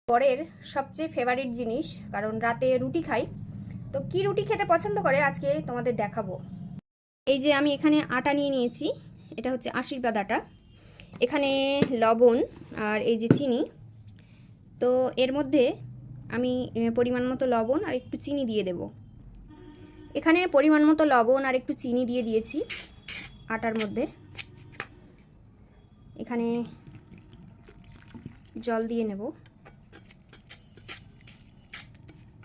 বরের সবচেয়ে ফেভারিট জিনিস, কারণ রাতে রুটি খাই। তো কি রুটি খেতে পছন্দ করে আজকে তোমাদের দেখাবো। এই যে আমি এখানে আটা নিয়ে নিয়েছি, এটা হচ্ছে আশীর্বাদ আটা। এখানে লবণ আর এই যে চিনি। তো এর মধ্যে আমি পরিমাণ মতো লবণ আর একটু চিনি দিয়ে দেব। এখানে পরিমাণ মতো লবণ আর একটু চিনি দিয়ে দিয়েছি আটার মধ্যে। এখানে জল দিয়ে নেব,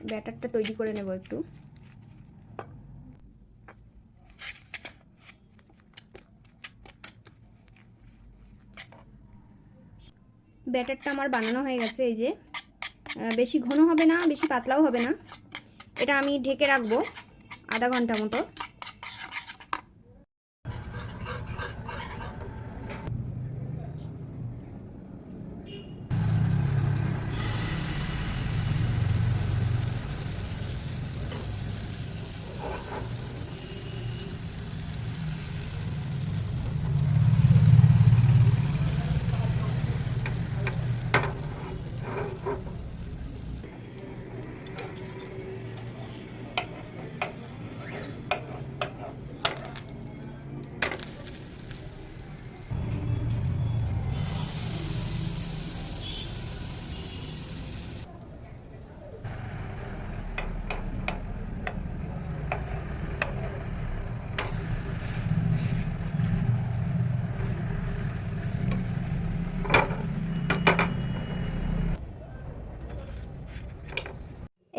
ব্যাটারটা তৈরি করে নেব একটু। ব্যাটারটা আমার বানানো হয়ে গেছে। এই যে বেশি ঘন হবে না, বেশি পাতলাও হবে না। এটা আমি ঢেকে রাখবো আধা ঘন্টা মতো।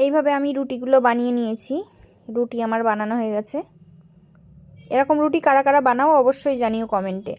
এইভাবে আমি রুটিগুলো বানিয়ে নিয়েছি। রুটি আমার বানানো হয়ে গেছে। এরকম রুটি কারা কারা বানাও অবশ্যই জানিও কমেন্টে।